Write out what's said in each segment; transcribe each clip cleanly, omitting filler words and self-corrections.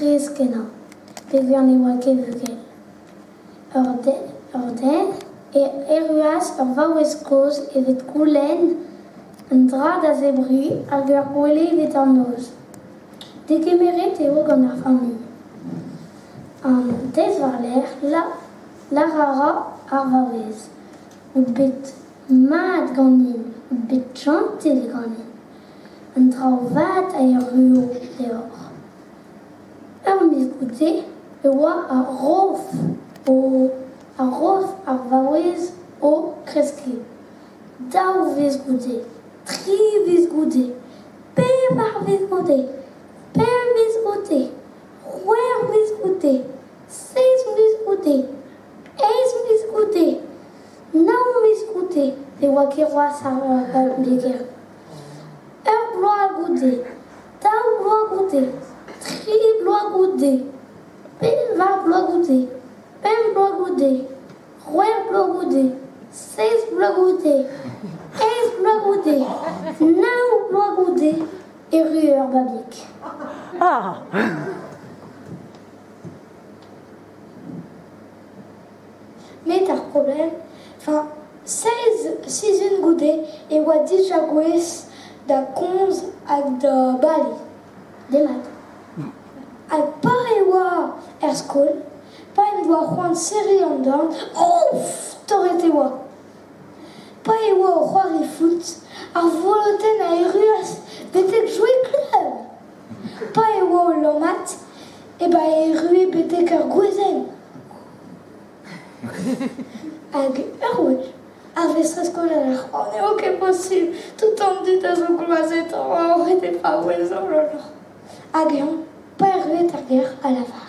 kreskena. Pegan e oa ket vugel. Ur den, e eruas ur vaouez koz evet goulenn un dra da zebru hag ur gwele evet an noz. De kemeret eo gant ar familh. An dez war l'er, la rara ar vaouez. Out bet mat ganin, out bet chantel ganin. Un dra o vat a ur ruo deor. Ur miz goude e oa ar rof ar vaouez o kreske. Daou vez goude, tri vez goude, pevar vez goude, pem vez goude, c'hwer vez goude, 16 vez goude, 11 vez goude, 9 vez goude, e oa ket roas ar beger. Ur bloaz goude, daou bloaz goude, tri bloaz goude, pevar bloaz goude, pem bloaz goude, c'hwer bloaz goude, 16 bloaz goude, 11 bloaz goude, 9 bloaz goude, e rueur babik. Ah! Met ar problem, 16 goude e oa dija gwez da komz hag da bali. Demat. Hag pa e oa er skol, pa en doa c'hoant seri an dorn, ouf, torret e oa. Pa e oa o c'hoari foot, ar voloten a eruas betek joe klub. Pa e oa o lomat, e ba erue betek ur gwezenn. Hag ur wech, ar vestre skolar n'eo ket posib, tout an dit a zo glazet an ret e pa ouez an lor. Hag eon, pa erruet ar ger a lavar.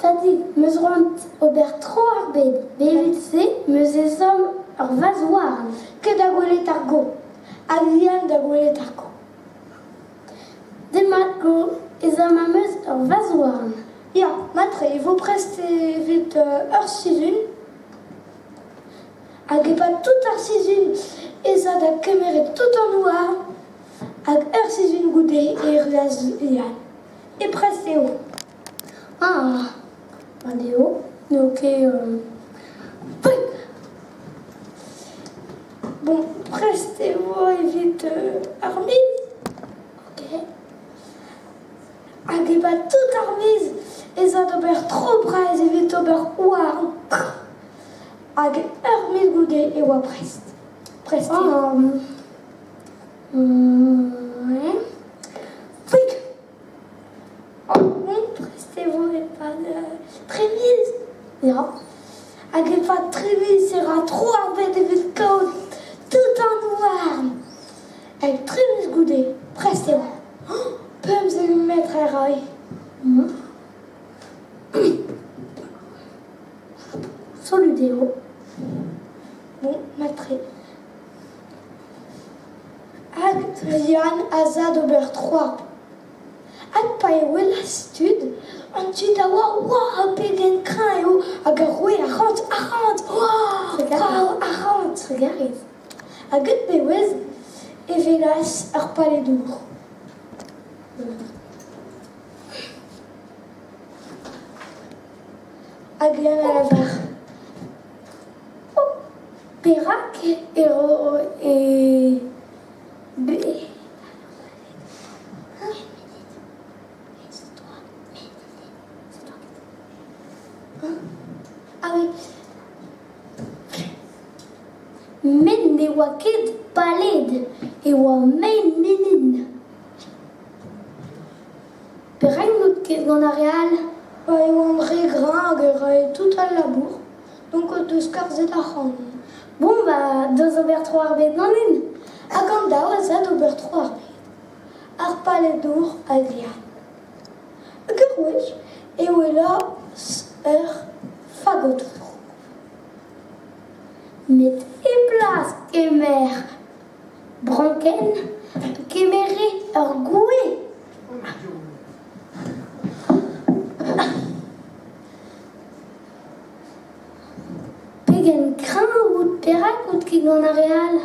Tadi, meus roant ober tro ar bed, bevet se, meus ezom ur vaz warn. Ket da gwelet ar go, hag vihan da gwelet ar go. Demat go, ezom a meus ur vaz warn. Ya, matre, e vo prest evet ur sizun, hag e pa tout ar sizun eza da kemeret tout an oar, hag ur sizun goude e ruas vihan. E prest eo. Ah, adeo, n'eo ket... Bon, prest eo evit ar miz. Ok. Hag e pa tout ar miz eza d'ober tro braz evit ober oar. Hag ur miz goude e oa prest. Prest eo. Ouais. Fouik! Prest eo e pa tremiz. Ya. Hag e pa tremiz era tro ar bed evit kaout tout an oar. Hag tremiz goude, prest eo. Peus e mettre ar rai. Solut eo. Bon, matre. Hag vihan a zad ober troar. Hag pa e wela stud, an tud a oa a pegen kran eo hag a roue a rant, regarez. Hag ut bewez e velas ar paledour. Hag vihan a lavar. Perak Ah oui. Men ne oa ket paled e oa men menin. Perak n'out ket gant ar real? Ba e oa an dre gran hag e rae tout al labour. Donc deus karzet ar c'hant. Bon, ba, deus ober tro ar bed ganin. Hag an daou a zad ober tro ar bed. Ar paledour hag vihan. Hag ur wech e oela ur fagot. Met e plas kemer branken, kemere ur goue. Pegen kran out perak out ket gant ar real?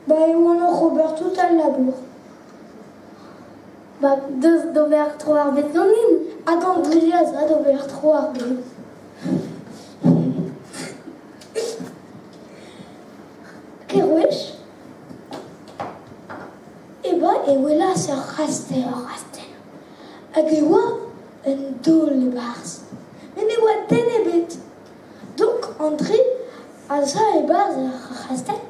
Ba e oan ur ober tout al labour. Bah, d'over troar bet ganin. Hag an driaz a d'over troar bet. Kerouech. E welas ur rastel. Hag e oa un dol e barz. Men e oa den ebet. Donc, André a za e barz ur rastel.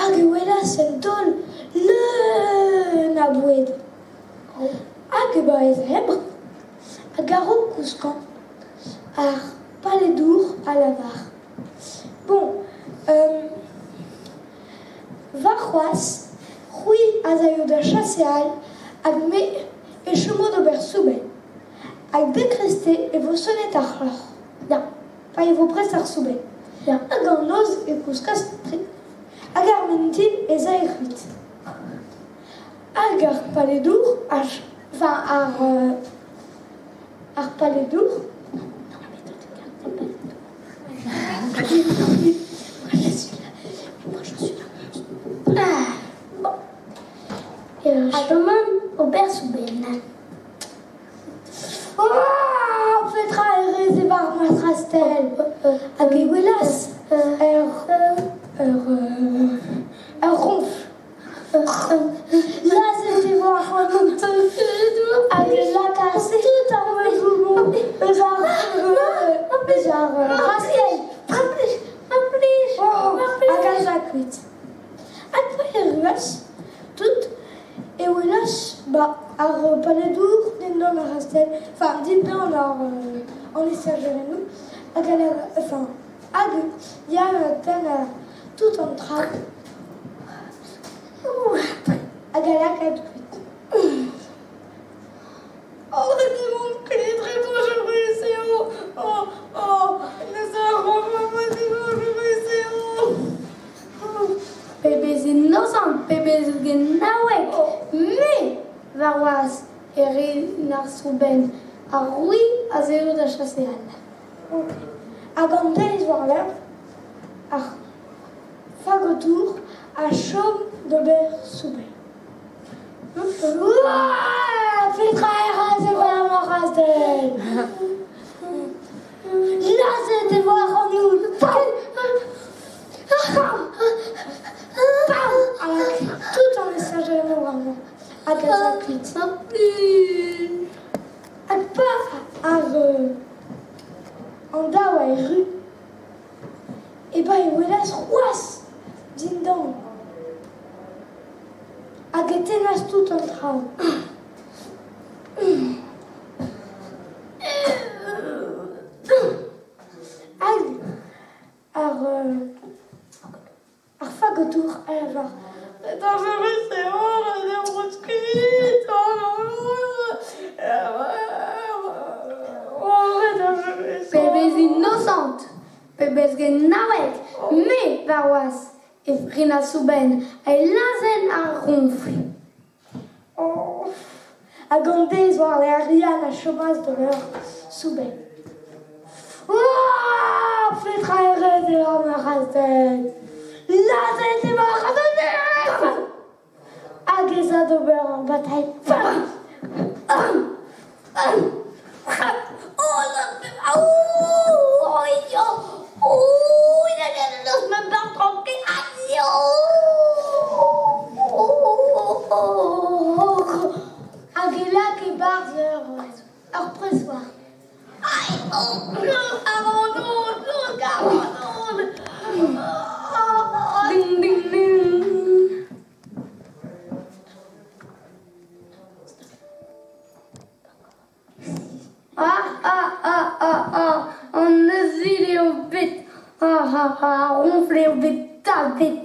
Hag e welas un dol leun a boued. Hag e ba ez ebr. Hag a ro kouskan ar paledour a lavar. Bon, va c'hoaz, c'hwi a zaio da chaseal hag me e chomo d'ober souben. Hag bekreste e vo sonet ar c'hlor. Ya, pa e vo prest ar souben. Ya, hag an oz e kouskas tri. Hag ar mentin e za e c'huit. Hag ar paledour, ar paledour. Choman ober souben. Petra erez e bar mat rastel. Hag e welas ronf. Là, c'était voir un autre avec la casse tout en mouvement. Genre rastel. Hag a kuit. Hag pa e ruas tout e welas ar paledour din don ar rastel. Enfin, din don an estergerenou. Hag ya ten tout an trab. Hag a ket kuit. Oh, c'est mon clé très beau, je veux essayer. Mais ça va pas, c'est bon, je veux essayer. Pebez innocent, pebez genawek. Mais, varwas, nar souben, a roui a zeo da chaseal. Hag an deiz war l'er, ar fagotour a chom d'ober souben. Petra eraz e war ma rastel. Là, c'était voir en nous. Tout en estergerenou vraiment. Hag a za kuit. Hag pa ar an daou a e ru. E ba e welas c'hoaz din dan. Hag e tenas tout an traoù. Hag ar fagotour a lavar. Dans je vais c'est bon, j'ai un brusquit. Pebez innocente, pebez genawek, me varwas e frina souben a lazen ar ronfl. Hag an deiz war le arian a chomaz d'ober souben. Petra erez e war ma rastel. Là, c'était ma rastel. Hag e za d'ober an bataille. Me bar tranquille. Hag e lak e barz ur pressoir. Ding, ding, ding. On eus vile o bet. Ronfle o bet ta bet.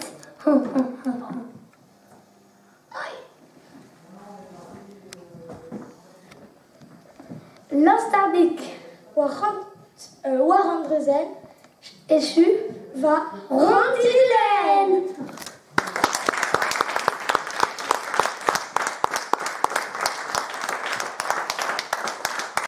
L'ostabik war an drezen echu va rondilen.